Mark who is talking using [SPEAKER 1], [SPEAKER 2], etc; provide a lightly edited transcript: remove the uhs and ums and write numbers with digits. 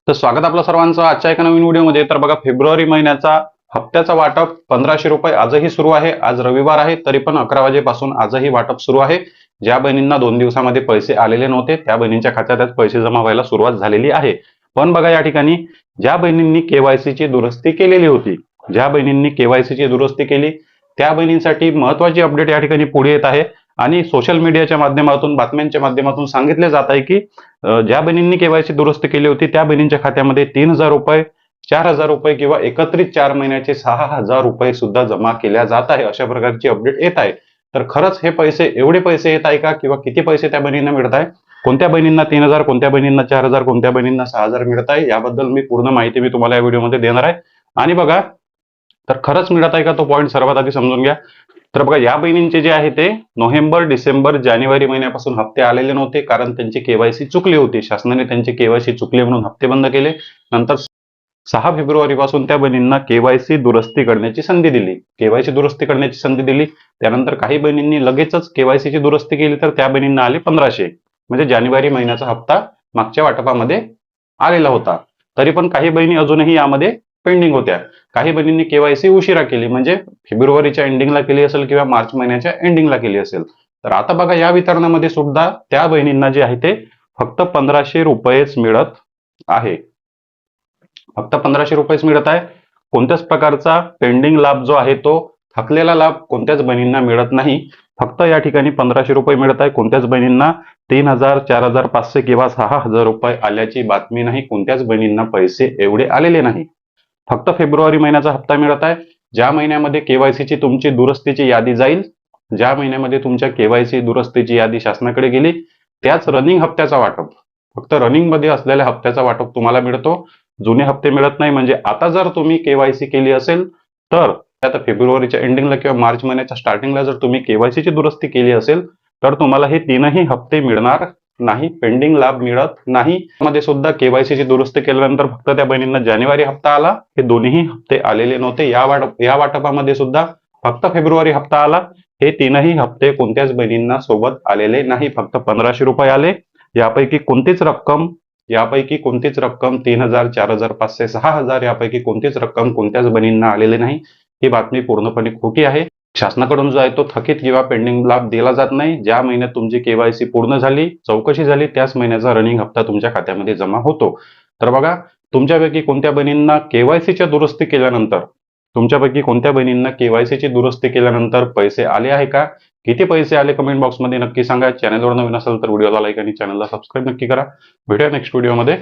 [SPEAKER 1] तर स्वागत आपलं सर्वांचं आजच्या एका नवीन व्हिडिओमध्ये। तर बघा, फेब्रुवारी महिन्याचा हप्त्याचा वाटप 1500 रुपये आजही सुरू आहे। आज रविवार आहे, तरी पण 11 वाजेपासून आजही वाटप सुरू आहे। ज्या बहिणींना 2 दिवसामध्ये पैसे आलेले नव्हते त्या बहिणींच्या खात्यात पैसे जमा व्हायला सुरुवात झालेली आहे। पण बघा, या ठिकाणी ज्या बहिणींनी केवायसीची दुरुस्ती केलेली होती, ज्या बहिणींनी केवायसीची दुरुस्ती केली त्या बहिणींसाठी महत्त्वाची अपडेट या ठिकाणी पुढे येत आहे। आणि सोशल मीडियाच्या माध्यमातून, बातम्यांच्या माध्यमातून सांगितले जात आहे की ज्या बहिणींनी केवायसी दुरुस्ती केली होती त्या बहिणींच्या खात्यामध्ये 3000 रुपये, 4000 रुपये किंवा एकत्रित 4 महिन्याचे 6000 रुपये सुद्धा जमा केल्या जात आहे, अशा प्रकारची अपडेट येत आहे। तर खरंच हे पैसे, एवढे पैसे येत आहे का, किंवा किती पैसे त्या बहिणींना मिळत आहे, कोणत्या बहिणींना 3000, कोणत्या बहिणींना 4000, कोणत्या बहिणींना 6000 मिळत आहे, याबद्दल मी पूर्ण माहिती तुम्हाला या व्हिडिओमध्ये देणार आहे। आणि बघा, तर खरंच मिळत आहे का तो पॉईंट सर्वात आधी समजून घ्या। तर बघा, या बहिणींचे जे आहे ते नोव्हेंबर, डिसेंबर, जानेवारी महिन्यापासून हप्ते आलेले नव्हते, कारण त्यांची केवायसी चुकली होती। शासनाने त्यांची केवायसी चुकली म्हणून हप्ते बंद केले। नंतर 6 फेब्रुवारी पासून त्या बहिणींना केवायसी दुरुस्ती करण्याची संधी दिली, केवायसी दुरुस्ती करण्याची संधी दिली। त्यानंतर काही बहिणींनी लगेचच केवायसीची दुरुस्ती केली, तर त्या बहिणींना आले 1500, म्हणजे जानेवारी महिन्याचा हप्ता मागच्या वाटपामध्ये आलेला होता। तरी पण काही बहिणी अजूनही यामध्ये पेंडिंग होत्या। काही बहिणींनी केवायसी उशिरा केली, म्हणजे फेब्रुवारीच्या एंडिंगला केली असेल किंवा मार्च महिन्याच्या एंडिंगला केली असेल। तर आता बघा, या वितरणामध्ये सुद्धा त्या बहिणींना जे आहे ते फक्त 1500 रुपयेच मिळत आहे, फक्त 1500 रुपयेच मिळत आहे। कोणत्याच प्रकारचा पेंडिंग लाभ जो आहे तो, थकलेला लाभ कोणत्याच बहिणींना मिळत नाही। फक्त या ठिकाणी 1500 रुपये मिळत आहे। कोणत्याच बहिणींना 3000, 4500 किंवा 6000 रुपये आल्याची बातमी नाही, कोणत्याच बहिणींना पैसे एवढे आलेले नाही। फक्त फेब्रुवारी महिन्याचा हप्ता मिळत आहे। ज्या महिन्यामध्ये केवायसीची तुमची दुरुस्तीची यादी जाईल, ज्या महिन्यामध्ये तुमच्या केवायसी दुरुस्तीची यादी शासनाकडे गेली, त्याच रनिंग हप्त्याचा वाटप, फक्त रनिंग मध्ये असलेल्या हप्त्याचा वाटप तुम्हाला मिळतो, जुने हप्ते मिळत नाही। म्हणजे आता जर तुम्ही केवायसी केली असेल, तर आता फेब्रुवारीच्या एंडिंगला किंवा मार्च महिन्याच्या स्टार्टिंगला जर तुम्ही केवायसीची दुरुस्ती केली असेल, तर तुम्हाला हे तीनही हप्ते मिळणार नाही, पेंडिंग लाभ मिळत नाही। मध्ये सुद्धा केवायसीची दुरुस्ती केल्यानंतर फक्त त्या बहिणींना जानेवारी हप्ता आला, हे दोन्ही हप्ते आलेले नव्हते। या वाटपामध्ये सुद्धा फक्त फेब्रुवारी हप्ता आला, हे तीनही हप्ते कोणत्याच बहिणींना सोबत आलेले नाही, फक्त 1500 रुपये आले। यापैकी कोणतीच रक्कम 3000, 4000, 500, 6000 यापैकी कोणतीच रक्कम कोणत्याच बहिणींना आलेली नाही। ही बातमी पूर्णपणे खोटी आहे। शासनाकडून जो आहे तो थकीत किंवा पेंडिंग लाभ दिला जात नाही। ज्या महिन्यात तुमची केवायसी पूर्ण झाली, चौकशी झाली, त्याच महिन्याचा रनिंग हप्ता तुमच्या खात्यामध्ये जमा होतो। तर बघा, तुमच्यापैकी कोणत्या बहिणींना केवायसीच्या दुरुस्ती केल्यानंतर, दुरुस्ती केल्यानंतर पैसे आले आहे का, किती पैसे आले, कमेंट बॉक्समध्ये नक्की सांगा। चॅनलवर नवीन असेल तर व्हिडिओला लाईक आणि चॅनलला सबस्क्राईब नक्की करा। भेटूया नेक्स्ट व्हिडिओमध्ये।